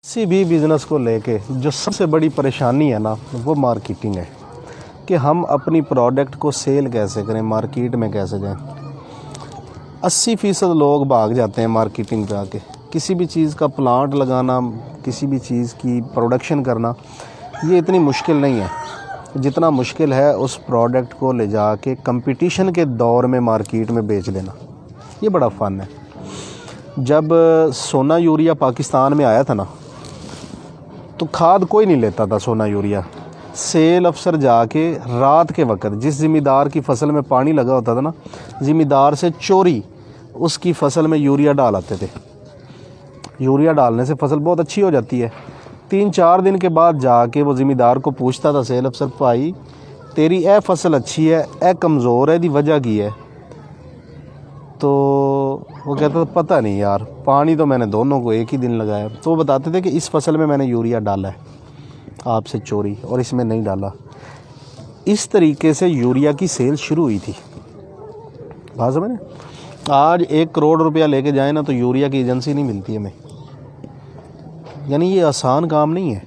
किसी भी बिज़नेस को लेके जो सबसे बड़ी परेशानी है ना, वो मार्केटिंग है कि हम अपनी प्रोडक्ट को सेल कैसे करें, मार्केट में कैसे जाएं। 80% लोग भाग जाते हैं मार्केटिंग पे आके। किसी भी चीज़ का प्लांट लगाना, किसी भी चीज़ की प्रोडक्शन करना, ये इतनी मुश्किल नहीं है जितना मुश्किल है उस प्रोडक्ट को ले जाके कंपटीशन के दौर में मार्केट में बेच देना। ये बड़ा फ़न है। जब सोना यूरिया पाकिस्तान में आया था ना, तो खाद कोई नहीं लेता था सोना यूरिया। सेल अफसर जाके रात के वक्त जिस ज़िम्मेदार की फ़सल में पानी लगा होता था ना, ज़िम्मेदार से चोरी उसकी फ़सल में यूरिया डाल आते थे। यूरिया डालने से फ़सल बहुत अच्छी हो जाती है। 3-4 दिन के बाद जाके वो ज़िम्मेदार को पूछता था सेल अफसर, भाई तेरी ए फ़सल अच्छी है, ए कमज़ोर है, दी वजह की है? तो वो कहता था पता नहीं यार, पानी तो मैंने दोनों को एक ही दिन लगाया। तो वो बताते थे कि इस फसल में मैंने यूरिया डाला है आपसे चोरी, और इसमें नहीं डाला। इस तरीके से यूरिया की सेल शुरू हुई थी। बात समझ में? आज 1 करोड़ रुपया लेके जाए ना, तो यूरिया की एजेंसी नहीं मिलती हमें। यानी ये आसान काम नहीं है,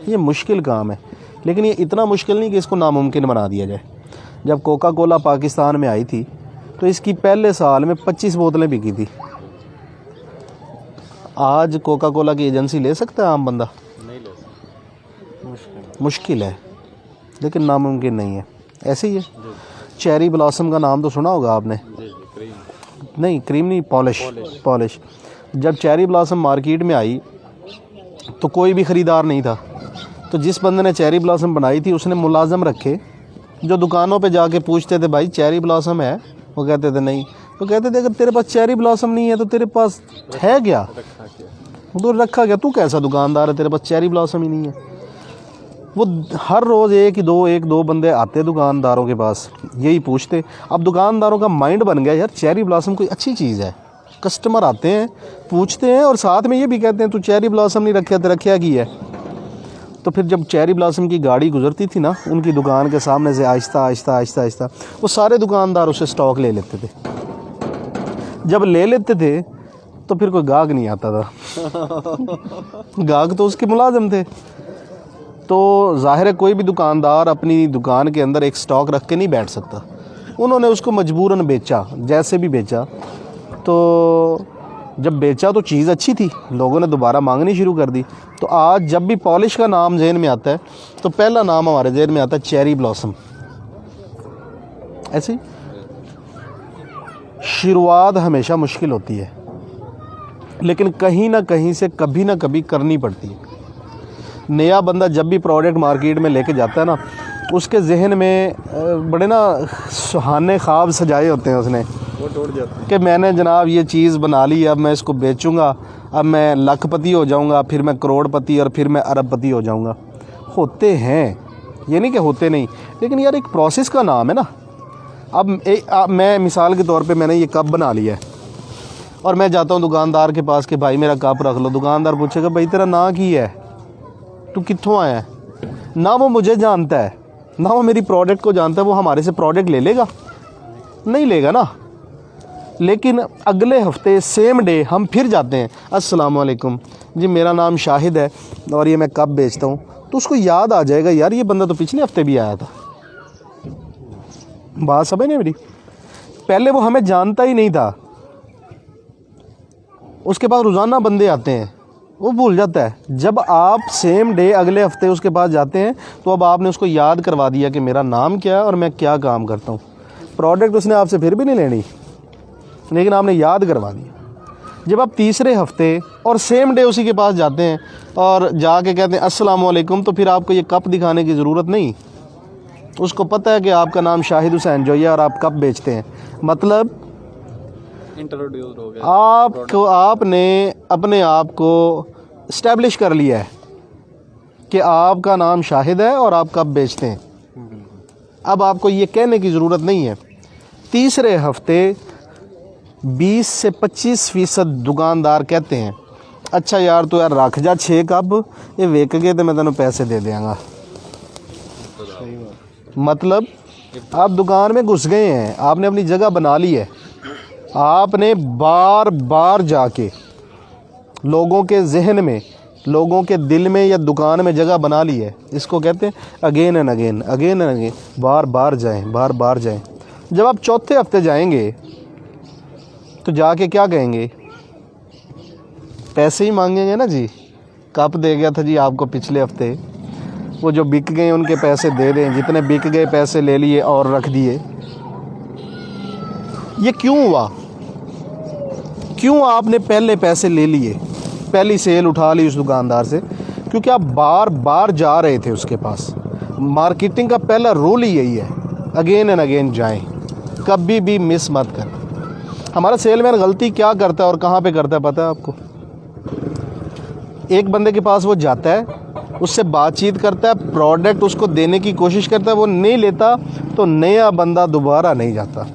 ये मुश्किल काम है। लेकिन ये इतना मुश्किल नहीं कि इसको नामुमकिन बना दिया जाए। जब कोका कोला पाकिस्तान में आई थी, तो इसकी पहले साल में 25 बोतलें बिकी थी। आज कोका कोला की एजेंसी ले सकता है आम बंदा? नहीं ले सकता, मुश्किल है, लेकिन नामुमकिन नहीं है। ऐसे ही है। चेरी ब्लॉसम का नाम तो सुना होगा आपने? क्रीम नहीं, क्रीम नहीं, पॉलिश। जब चेरी ब्लॉसम मार्केट में आई तो कोई भी ख़रीदार नहीं था। तो जिस बंदे ने चेरी ब्लॉसम बनाई थी, उसने मुलाजम रखे जो दुकानों पे जाके पूछते थे, भाई चेरी ब्लॉसम है? वो कहते थे नहीं। तो कहते थे अगर तेरे पास चेरी ब्लॉसम नहीं है तो तेरे पास है क्या? तो रखा क्या? तू कैसा दुकानदार है, तेरे पास चेरी ब्लॉसम ही नहीं है। वो हर रोज़ एक दो बंदे आते दुकानदारों के पास, यही पूछते। अब दुकानदारों का माइंड बन गया, यार चेरी ब्लॉसम कोई अच्छी चीज़ है। कस्टमर आते हैं, पूछते हैं, और साथ में ये भी कहते हैं तू चेरी ब्लॉसम नहीं रखा, तेरा क्या की है? तो फिर जब चेरी ब्लॉसम की गाड़ी गुजरती थी ना उनकी दुकान के सामने से, आहिस्ता वो सारे दुकानदार उसे स्टॉक ले लेते थे। जब ले लेते थे तो फिर कोई गाहक नहीं आता था। गाहक तो उसके मुलाजिम थे। तो जाहिर है कोई भी दुकानदार अपनी दुकान के अंदर एक स्टॉक रख के नहीं बैठ सकता। उन्होंने उसको मजबूरन बेचा, जैसे भी बेचा। तो जब बेचा तो चीज़ अच्छी थी, लोगों ने दोबारा मांगनी शुरू कर दी। तो आज जब भी पॉलिश का नाम जहन में आता है, तो पहला नाम हमारे जहन में आता है चेरी ब्लॉसम। ऐसे ही शुरुआत हमेशा मुश्किल होती है, लेकिन कहीं ना कहीं से कभी ना कभी करनी पड़ती है। नया बंदा जब भी प्रोडक्ट मार्केट में लेके जाता है ना, उसके जहन में बड़े ना सुहाने ख्वाब सजाए होते हैं उसने, वो टूट जाते हैं कि मैंने जनाब ये चीज़ बना ली, अब मैं इसको बेचूंगा, अब मैं लखपति हो जाऊंगा, फिर मैं करोड़पति, और फिर मैं अरबपति हो जाऊंगा। होते हैं, ये नहीं कि होते नहीं, लेकिन यार एक प्रोसेस का नाम है ना। अब मैं मिसाल के तौर पे मैंने ये कप बना लिया है, और मैं जाता हूँ दुकानदार के पास कि भाई मेरा कप रख लो। दुकानदार पूछेगा भाई तेरा नाम की है, तू कित्थों आया है? ना वो मुझे जानता है, ना वो मेरी प्रोडक्ट को जानता है। वो हमारे से प्रोडक्ट ले लेगा? नहीं लेगा ना। लेकिन अगले हफ्ते सेम डे हम फिर जाते हैं, अस्सलाम वालेकुम जी, मेरा नाम शाहिद है और ये मैं कप बेचता हूँ। तो उसको याद आ जाएगा, यार ये बंदा तो पिछले हफ्ते भी आया था। बात समझ नहीं मेरी? पहले वो हमें जानता ही नहीं था, उसके पास रोज़ाना बंदे आते हैं, वो भूल जाता है। जब आप सेम डे अगले हफ्ते उसके पास जाते हैं, तो अब आपने उसको याद करवा दिया कि मेरा नाम क्या है और मैं क्या काम करता हूँ। प्रोडक्ट उसने आपसे फिर भी नहीं लेनी, लेकिन आपने याद करवा दिया। जब आप तीसरे हफ्ते और सेम डे उसी के पास जाते हैं और जाके कहते हैं अस्सलाम वालेकुम, तो फिर आपको ये कप दिखाने की ज़रूरत नहीं। उसको पता है कि आपका नाम शाहिद हुसैन जोई है और आप कप बेचते हैं। मतलब इंट्रोड्यूस हो गया, आपने अपने आप को इस्टेब्लिश कर लिया है कि आपका नाम शाहिद है और आप कप बेचते हैं। अब आपको ये कहने की ज़रूरत नहीं है। तीसरे हफ्ते 20 से 25% दुकानदार कहते हैं अच्छा यार तो यार रख जा 6 कप, ये वेक गए तो मैं तेनों पैसे दे देंगा। मतलब आप दुकान में घुस गए हैं, आपने अपनी जगह बना ली है, आपने बार बार जाके लोगों के जहन में लोगों के दिल में या दुकान में जगह बना ली है। इसको कहते हैं again and again, again and again, बार बार जाएं, बार बार जाएं। जब आप चौथे हफ्ते जाएंगे तो जाके क्या कहेंगे? पैसे ही मांगेंगे ना जी। कप दे गया था जी आपको पिछले हफ्ते, वो जो बिक गए उनके पैसे दे दें, जितने बिक गए पैसे ले लिए और रख दिए। ये क्यों हुआ? क्यों आपने पहले पैसे ले लिए, पहली सेल उठा ली उस दुकानदार से? क्योंकि आप बार बार जा रहे थे उसके पास। मार्केटिंग का पहला रूल ही यही है, अगेन एंड अगेन जाएं, कभी भी मिस मत करें। हमारा सेलमैन गलती क्या करता है और कहाँ पे करता है पता है आपको? एक बंदे के पास वो जाता है, उससे बातचीत करता है, प्रोडक्ट उसको देने की कोशिश करता है, वो नहीं लेता तो नया बंदा दोबारा नहीं जाता।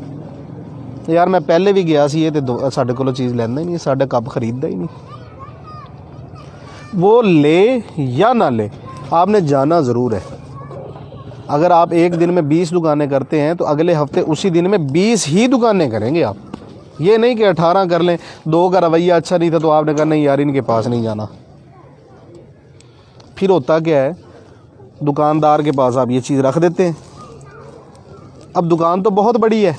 यार मैं पहले भी गया सी, ये तो साढ़े को चीज़ लेना ही नहीं, साढ़े कप खरीदता ही नहीं। वो ले या ना ले, आपने जाना ज़रूर है। अगर आप एक दिन में 20 दुकानें करते हैं तो अगले हफ्ते उसी दिन में 20 ही दुकानें करेंगे आप। ये नहीं कि 18 कर लें, 2 का रवैया अच्छा नहीं था तो आपने कहा नहीं यार इनके पास नहीं जाना। फिर होता क्या है, दुकानदार के पास आप ये चीज़ रख देते हैं। अब दुकान तो बहुत बड़ी है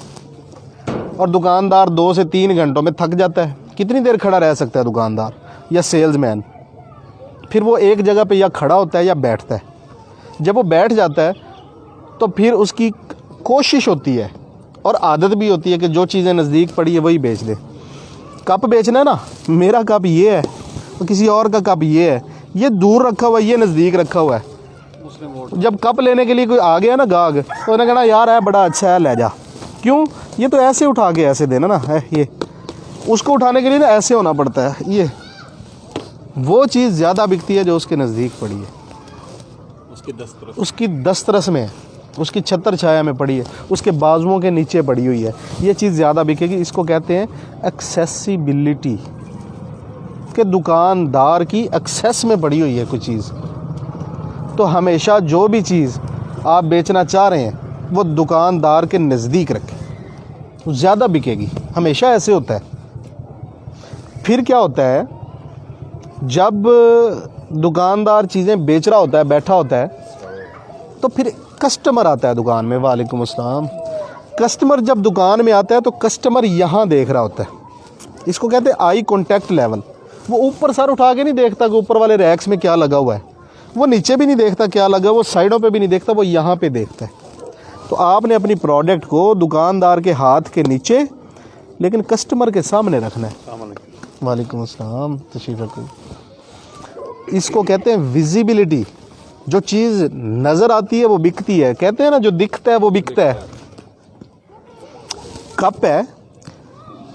और दुकानदार 2 से 3 घंटों में थक जाता है। कितनी देर खड़ा रह सकता है दुकानदार या सेल्समैन? फिर वो एक जगह पे या खड़ा होता है या बैठता है। जब वो बैठ जाता है तो फिर उसकी कोशिश होती है और आदत भी होती है कि जो चीज़ें नज़दीक पड़ी है वही बेच दे। कप बेचना है ना, मेरा कप ये है तो किसी और का कप ये है, ये दूर रखा हुआ है, ये नज़दीक रखा हुआ है। जब कप लेने के लिए कोई आ गया ना गाहक, तो उन्हें कहना यार है बड़ा अच्छा है, ले जा। क्यों? ये तो ऐसे उठा के ऐसे देना ना है, ये उसको उठाने के लिए ना ऐसे होना पड़ता है। ये वो चीज़ ज़्यादा बिकती है जो उसके नज़दीक पड़ी है, उसकी दस्तरस में है, उसकी छतर छाया में पड़ी है, उसके बाजुओं के नीचे पड़ी हुई है। ये चीज़ ज़्यादा बिकेगी। इसको कहते हैं एक्सेसिबिलिटी, कि दुकानदार की एक्सेस में पड़ी हुई है कोई चीज़। तो हमेशा जो भी चीज़ आप बेचना चाह रहे हैं वो दुकानदार के नज़दीक रखें, ज़्यादा बिकेगी। हमेशा ऐसे होता है। फिर क्या होता है, जब दुकानदार चीज़ें बेच रहा होता है, बैठा होता है, तो फिर कस्टमर आता है दुकान में। वालेकुम अस्सलाम। कस्टमर जब दुकान में आता है तो कस्टमर यहाँ देख रहा होता है। इसको कहते हैं आई कॉन्टैक्ट लेवल। वो ऊपर सर उठा के नहीं देखता कि ऊपर वाले रैक्स में क्या लगा हुआ है, वो नीचे भी नहीं देखता क्या लगा, वो साइडों पे भी नहीं देखता, वो यहाँ पे देखता है। तो आपने अपनी प्रोडक्ट को दुकानदार के हाथ के नीचे लेकिन कस्टमर के सामने रखना है। वालेकुम अस्सलाम, तशरीफ़ रखो। इसको कहते हैं विजिबिलिटी। जो चीज़ नज़र आती है वो बिकती है। कहते हैं ना जो दिखता है वो बिकता है। कप है,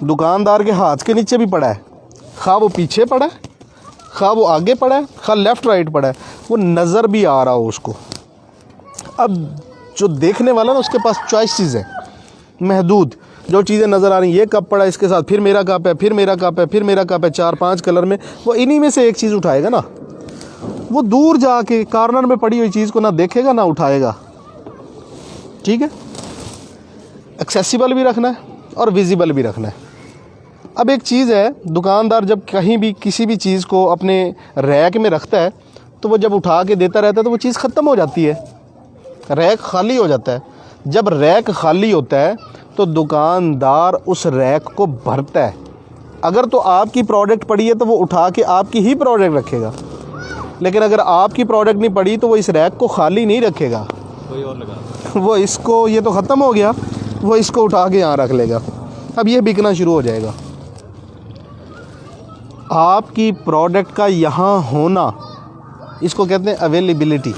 दुकानदार के हाथ के नीचे भी पड़ा है, खा वो पीछे पड़ा है, खा वो आगे पड़ा है, खा लेफ़्ट राइट पड़ा है, वो नज़र भी आ रहा हो उसको। अब जो देखने वाला ना उसके पास चॉइसेस है महदूद। जो चीज़ें नज़र आ रही, ये कप पड़ा है इसके साथ, फिर मेरा कप है, फिर मेरा कप है, फिर मेरा कप है, 4-5 कलर में, वो इन्हीं में से एक चीज़ उठाएगा ना। वो दूर जाके कॉर्नर में पड़ी हुई चीज़ को ना देखेगा ना उठाएगा। ठीक है, एक्सेसिबल भी रखना है और विजिबल भी रखना है। अब एक चीज़ है, दुकानदार जब कहीं भी किसी भी चीज़ को अपने रैक में रखता है तो वो जब उठा के देता रहता है तो वो चीज़ ख़त्म हो जाती है, रैक खाली हो जाता है। जब रैक खाली होता है तो दुकानदार उस रैक को भरता है। अगर तो आपकी प्रोडक्ट पड़ी है तो वो उठा के आपकी ही प्रोडक्ट रखेगा, लेकिन अगर आपकी प्रोडक्ट नहीं पड़ी तो वो इस रैक को खाली नहीं रखेगा, कोई और लगा, वो इसको, ये तो ख़त्म हो गया, वो इसको उठा के यहाँ रख लेगा। अब ये बिकना शुरू हो जाएगा। आपकी प्रोडक्ट का यहाँ होना, इसको कहते हैं अवेलेबिलिटी।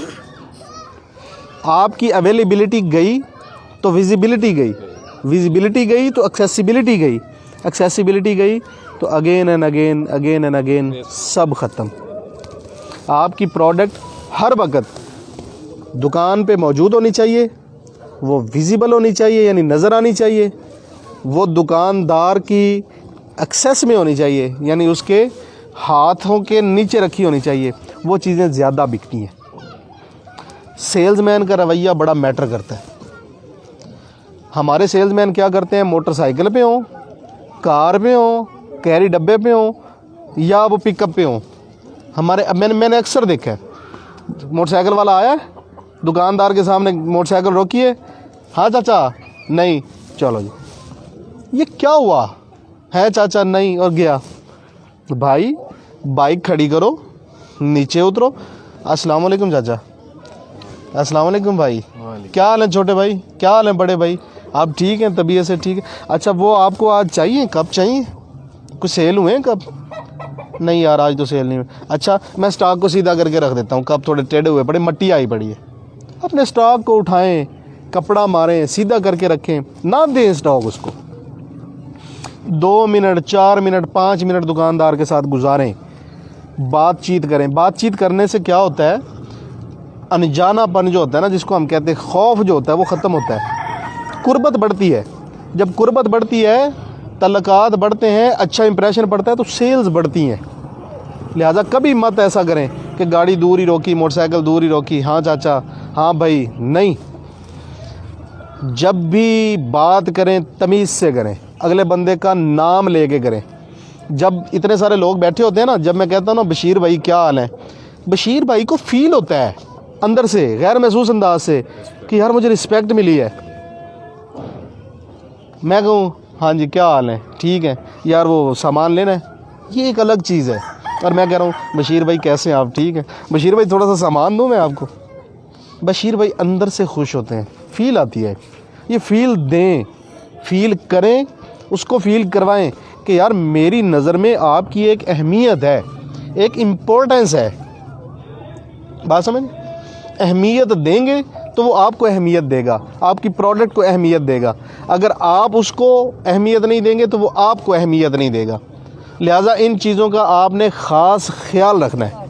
आपकी अवेलेबिलिटी गई तो विजिबिलिटी गई, विजिबिलिटी गई तो एक्सेसिबिलिटी गई, एक्सेसिबिलिटी गई तो again and again, again and again सब ख़त्म। आपकी प्रोडक्ट हर वक्त दुकान पे मौजूद होनी चाहिए, वो विजिबल होनी चाहिए यानी नज़र आनी चाहिए, वो दुकानदार की एक्सेस में होनी चाहिए यानी उसके हाथों के नीचे रखी होनी चाहिए। वो चीज़ें ज़्यादा बिकती हैं। सेल्समैन का रवैया बड़ा मैटर करता है। हमारे सेल्समैन क्या करते हैं, मोटरसाइकिल पे हो, कार पे हो, कैरी डब्बे पे हो या वो पिकअप पे हो, हमारे अब मैंने अक्सर देखा है, मोटरसाइकिल वाला आया दुकानदार के सामने, मोटरसाइकिल रोकिए, हाँ चाचा नहीं, चलो जी, ये क्या हुआ है चाचा नहीं, और गया। भाई बाइक खड़ी करो, नीचे उतरो, अस्सलाम वालेकुम चाचा, अस्सलाम वालेकुम भाई, क्या हाल है छोटे भाई, क्या हाल है बड़े भाई, आप ठीक हैं, तबीयत से ठीक है, अच्छा वो आपको आज चाहिए, कब चाहिए, कुछ सेल हुए हैं कब, नहीं यार आज तो सेल नहीं हुई, अच्छा मैं स्टॉक को सीधा करके रख देता हूँ, कब थोड़े टेढ़े हुए पड़े, मट्टी आई पड़ी है, अपने स्टॉक को उठाएं, कपड़ा मारें, सीधा करके रखें, ना दें स्टॉक उसको। 2 मिनट 4 मिनट 5 मिनट दुकानदार के साथ गुजारें, बातचीत करें। बातचीत करने से क्या होता है, अनजानापन जो होता है ना, जिसको हम कहते हैं खौफ जो होता है, वो ख़त्म होता है, कुर्बत बढ़ती है। जब कुर्बत बढ़ती है, तल्लुकात बढ़ते हैं, अच्छा इंप्रेशन पड़ता है, तो सेल्स बढ़ती हैं। लिहाजा कभी मत ऐसा करें कि गाड़ी दूर ही रोकी, मोटरसाइकिल दूर ही रोकी, हाँ चाचा, हाँ भाई, नहीं। जब भी बात करें तमीज़ से करें, अगले बंदे का नाम लेके करें। जब इतने सारे लोग बैठे होते हैं ना, जब मैं कहता हूँ ना बशीर भाई क्या हाल है, बशीर भाई को फील होता है अंदर से, गैर महसूस अंदाज से, कि यार मुझे रिस्पेक्ट मिली है। मैं कहूँ हाँ जी क्या हाल है, ठीक है यार, वो सामान लेना है, ये एक अलग चीज़ है। और मैं कह रहा हूँ बशीर भाई कैसे हैं आप, ठीक है बशीर भाई, थोड़ा सा सामान दूँ मैं आपको। बशीर भाई अंदर से खुश होते हैं, फील आती है। ये फील दें, फील करें, उसको फील करवाएं कि यार मेरी नज़र में आपकी एक अहमियत है, एक इम्पोर्टेंस है। बात समझ, अहमियत देंगे तो वो आपको अहमियत देगा, आपकी प्रोडक्ट को अहमियत देगा। अगर आप उसको अहमियत नहीं देंगे तो वो आपको अहमियत नहीं देगा। लिहाजा इन चीज़ों का आपने ख़ास ख्याल रखना है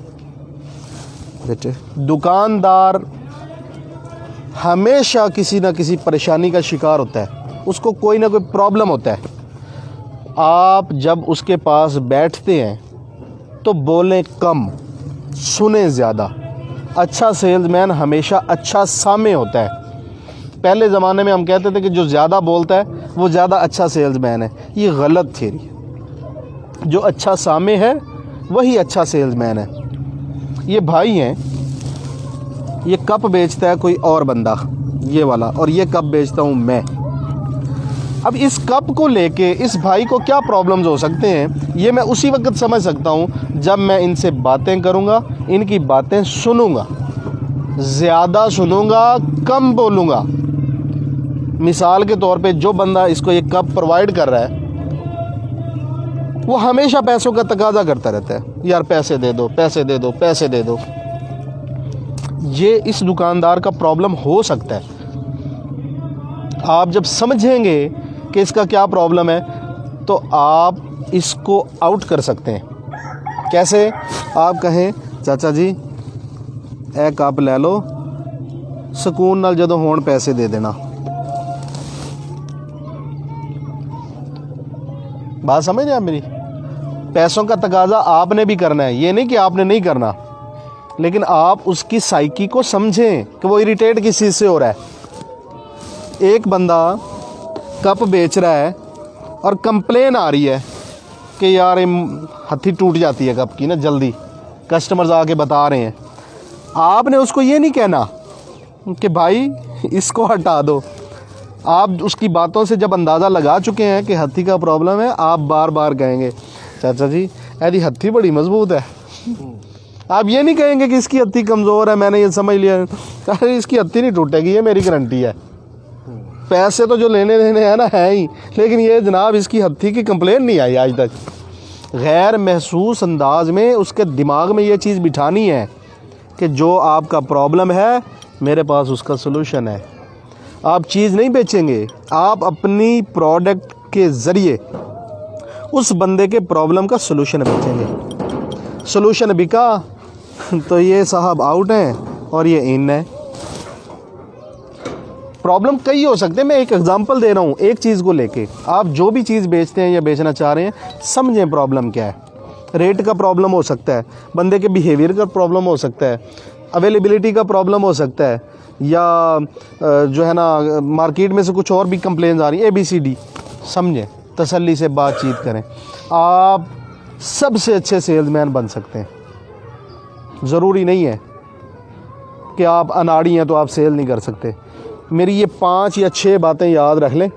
बेटे। दुकानदार हमेशा किसी ना किसी परेशानी का शिकार होता है, उसको कोई ना कोई प्रॉब्लम होता है। आप जब उसके पास बैठते हैं तो बोलें कम, सुने ज़्यादा। अच्छा सेल्समैन हमेशा अच्छा सामे होता है। पहले ज़माने में हम कहते थे कि जो ज़्यादा बोलता है वो ज़्यादा अच्छा सेल्समैन है, ये गलत थ्योरी है। जो अच्छा सामे है वही अच्छा सेल्समैन है। ये भाई हैं, ये कप बेचता है कोई और बंदा, ये वाला, और ये कप बेचता हूँ मैं। अब इस कप को लेके इस भाई को क्या प्रॉब्लम्स हो सकते हैं, ये मैं उसी वक्त समझ सकता हूँ जब मैं इनसे बातें करूँगा, इनकी बातें सुनूँगा, ज़्यादा सुनूँगा, कम बोलूँगा। मिसाल के तौर पे जो बंदा इसको ये कप प्रोवाइड कर रहा है, वो हमेशा पैसों का तकाजा करता रहता है, यार पैसे दे दो, पैसे दे दो, पैसे दे दो। ये इस दुकानदार का प्रॉब्लम हो सकता है। आप जब समझेंगे कि इसका क्या प्रॉब्लम है तो आप इसको आउट कर सकते हैं। कैसे? आप कहें चाचा जी ए कप ले लो, सुकून नाल जदों होण पैसे दे देना। बात समझ रहे हैं आप मेरी? पैसों का तकाजा आपने भी करना है, ये नहीं कि आपने नहीं करना, लेकिन आप उसकी साइकी को समझें कि वो इरिटेट किस चीज़ से हो रहा है। एक बंदा कप बेच रहा है और कंप्लेन आ रही है कि यार हथी टूट जाती है कप की ना जल्दी, कस्टमर्स आके बता रहे हैं। आपने उसको ये नहीं कहना कि भाई इसको हटा दो। आप उसकी बातों से जब अंदाज़ा लगा चुके हैं कि हथी का प्रॉब्लम है, आप बार बार कहेंगे चाचा जी ऐसी हथी बड़ी मजबूत है। आप ये नहीं कहेंगे कि इसकी हथी कमज़ोर है, मैंने ये समझ लिया, अरे इसकी हथी नहीं टूटेगी, ये मेरी गारंटी है। पैसे तो जो लेने देने हैं ना है ही, लेकिन ये जनाब इसकी हथी की कंप्लेन नहीं आई आज तक। गैर महसूस अंदाज में उसके दिमाग में ये चीज़ बिठानी है कि जो आपका प्रॉब्लम है मेरे पास उसका सलूशन है। आप चीज़ नहीं बेचेंगे, आप अपनी प्रोडक्ट के ज़रिए उस बंदे के प्रॉब्लम का सलूशन बेचेंगे। सलूशन बिका तो ये साहब आउट हैं और ये इन है। प्रॉब्लम कई हो सकते हैं, मैं एक एग्जांपल दे रहा हूँ एक चीज़ को लेके। आप जो भी चीज़ बेचते हैं या बेचना चाह रहे हैं, समझें प्रॉब्लम क्या है। रेट का प्रॉब्लम हो सकता है, बंदे के बिहेवियर का प्रॉब्लम हो सकता है, अवेलेबिलिटी का प्रॉब्लम हो सकता है, या जो है ना मार्केट में से कुछ और भी कंप्लेंट्स आ रही हैं, ABCD। समझें, तसल्ली से बातचीत करें, आप सबसे अच्छे सेल्समैन बन सकते हैं। ज़रूरी नहीं है कि आप अनाड़ी हैं तो आप सेल नहीं कर सकते। मेरी ये 5 या 6 बातें याद रख लें,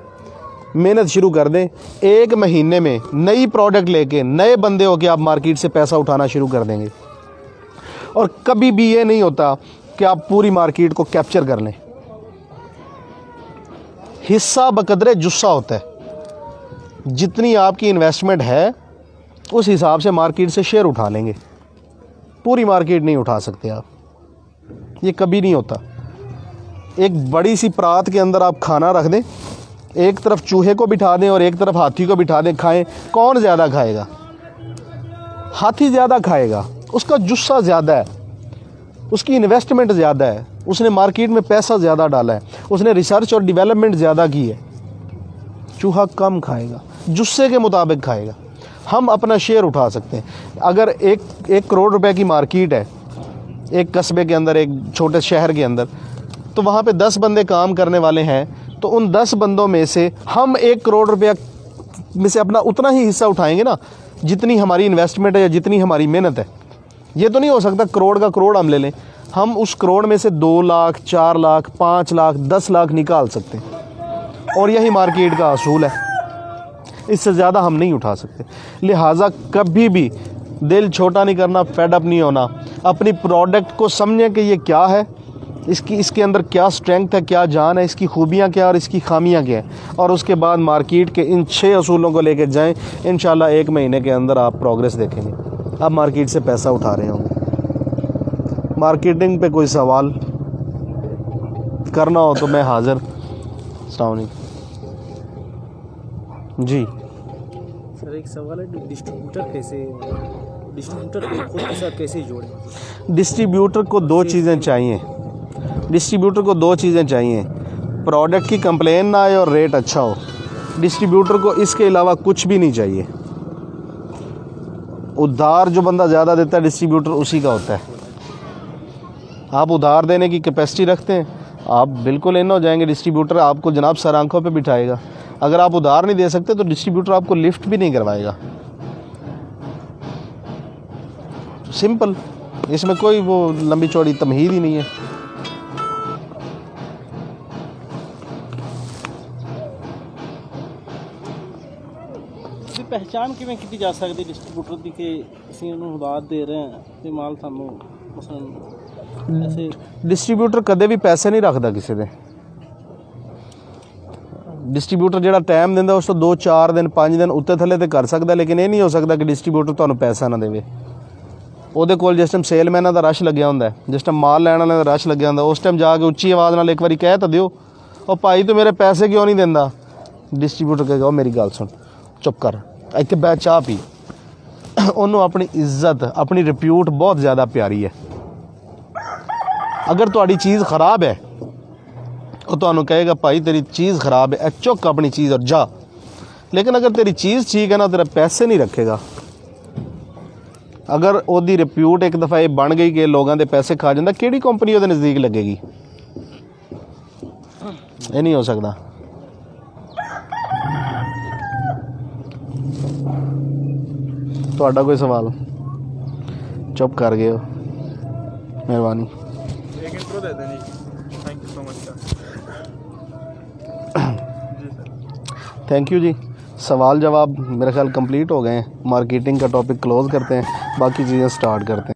मेहनत शुरू कर दें। 1 महीने में नई प्रोडक्ट लेके नए बंदे हो के आप मार्केट से पैसा उठाना शुरू कर देंगे। और कभी भी ये नहीं होता कि आप पूरी मार्केट को कैप्चर कर लें। हिस्सा बकदरे जुस्सा होता है। जितनी आपकी इन्वेस्टमेंट है उस हिसाब से मार्केट से शेयर उठा लेंगे। पूरी मार्केट नहीं उठा सकते आप, ये कभी नहीं होता। एक बड़ी सी परात के अंदर आप खाना रख दें, एक तरफ चूहे को बिठा दें और एक तरफ हाथी को बिठा दें, खाएं, कौन ज़्यादा खाएगा? हाथी ज़्यादा खाएगा, उसका जुस्सा ज़्यादा है, उसकी इन्वेस्टमेंट ज़्यादा है, उसने मार्केट में पैसा ज़्यादा डाला है, उसने रिसर्च और डेवलपमेंट ज़्यादा की है। चूहा कम खाएगा, जुस्से के मुताबिक खाएगा। हम अपना शेयर उठा सकते हैं। अगर 1 करोड़ रुपए की मार्केट है एक कस्बे के अंदर, एक छोटे शहर के अंदर, तो वहाँ पे 10 बंदे काम करने वाले हैं, तो उन 10 बंदों में से हम 1 करोड़ रुपया में से अपना उतना ही हिस्सा उठाएंगे ना जितनी हमारी इन्वेस्टमेंट है या जितनी हमारी मेहनत है। ये तो नहीं हो सकता करोड़ का करोड़ हम ले लें। हम उस करोड़ में से 2 लाख, 4 लाख, 5 लाख, 10 लाख निकाल सकते हैं, और यही मार्केट का असूल है। इससे ज़्यादा हम नहीं उठा सकते। लिहाजा कभी भी दिल छोटा नहीं करना, फेड अप नहीं होना। अपनी प्रोडक्ट को समझें कि ये क्या है, इसके अंदर क्या स्ट्रेंथ है, क्या जान है, इसकी खूबियाँ क्या और इसकी खामियाँ क्या हैं, और उसके बाद मार्केट के इन 6 असूलों को लेकर जाएं। इंशाल्लाह 1 महीने के अंदर आप प्रोग्रेस देखेंगे, आप मार्केट से पैसा उठा रहे होंगे। मार्केटिंग पे कोई सवाल करना हो तो मैं हाज़िर। अस्सलाम वालेकुम जी। सर एक सवाल है, डिस्ट्रीब्यूटर को खुद के साथ कैसे जोड़ें? डिस्ट्रीब्यूटर को 2 चीज़ें चाहिए। डिस्ट्रीब्यूटर को 2 चीज़ें चाहिए, प्रोडक्ट की कंप्लेन ना आए और रेट अच्छा हो। डिस्ट्रीब्यूटर को इसके अलावा कुछ भी नहीं चाहिए। उधार जो बंदा ज़्यादा देता है डिस्ट्रीब्यूटर उसी का होता है। आप उधार देने की कैपेसिटी रखते हैं, आप बिल्कुल इन हो जाएंगे, डिस्ट्रीब्यूटर आपको जनाब सर आंखों पे बिठाएगा। अगर आप उधार नहीं दे सकते तो डिस्ट्रीब्यूटर आपको लिफ्ट भी नहीं करवाएगा। सिंपल, इसमें कोई वो लंबी चौड़ी तमहीद ही नहीं है। पहचान किवें की जा सकती डिस्ट्रीब्यूटर की कि ਅਸੀਂ ਉਹਨੂੰ ਉਧਾਰ ਦੇ ਰਹੇ ਹਾਂ ਤੇ ਮਾਲ ਸਾਨੂੰ ਮਸਲਨ ऐसे डिस्ट्रीब्यूटर कदे भी पैसे नहीं रखता किसी दे। डिस्ट्रीब्यूटर ਜਿਹੜਾ ਟਾਈਮ ਦਿੰਦਾ ਉਸ ਤੋਂ 2-4 ਦਿਨ 5 ਦਿਨ ਉੱਤੇ ਥੱਲੇ ਤੇ ਕਰ ਸਕਦਾ, ਲੇਕਿਨ ਇਹ ਨਹੀਂ ਹੋ ਸਕਦਾ ਕਿ ਡਿਸਟ੍ਰੀਬਿਊਟਰ ਤੁਹਾਨੂੰ ਪੈਸਾ ਨਾ ਦੇਵੇ। ਉਹਦੇ ਕੋਲ ਜਿਸ ਟਾਈਮ ਸੇਲਮੈਨਾਂ ਦਾ ਰਸ਼ ਲੱਗਿਆ ਹੁੰਦਾ, ਜਿਸ ਟਾਈਮ ਮਾਲ ਲੈਣ ਵਾਲਿਆਂ ਦਾ ਰਸ਼ ਲੱਗਿਆ ਹੁੰਦਾ, ਉਸ ਟਾਈਮ ਜਾ ਕੇ ਉੱਚੀ ਆਵਾਜ਼ ਨਾਲ ਇੱਕ ਵਾਰੀ ਕਹਿ ਤਾਂ ਦਿਓ, ਉਹ ਭਾਈ ਤੂੰ ਮੇਰੇ ਪੈਸੇ ਕਿਉਂ ਨਹੀਂ ਦਿੰਦਾ? ਡਿਸਟ੍ਰੀਬਿਊਟਰ ਕਹੇਗਾ ਉਹ ਮੇਰੀ ਗੱਲ ਸੁਣ, ਚੁੱਪ ਕਰ, ਇੱਥੇ ਬਹਿ ਚਾਹ ਪੀ। ਉਹਨੂੰ ਆਪਣੀ ਇੱਜ਼ਤ, ਆਪਣੀ ਰਿਪਿਊਟ ਬਹੁਤ ਜ਼ਿਆਦਾ ਪਿਆਰੀ ਹੈ। अगर तुहाड़ी चीज़ ख़राब है वो तो कहेगा भाई तेरी चीज़ ख़राब है, चुक अपनी चीज़ और जा। लेकिन अगर तेरी चीज़ ठीक है ना, तेरा पैसे नहीं रखेगा। अगर ओदी रिप्यूट एक दफ़ा ये बन गई कि लोगों के पैसे खा जाता, किहड़ी कंपनी ओदे नज़दीक लगेगी? ये नहीं हो सकता। तुहाडा कोई सवाल? चुप कर गए हो, मेहरबानी। एक इंट्रो दे दें जी। Thank you so much sir. जी सर, थैंक यू जी। सवाल जवाब मेरा ख्याल कंप्लीट हो गए हैं। मार्केटिंग का टॉपिक क्लोज़ करते हैं, बाकी चीज़ें स्टार्ट करते हैं।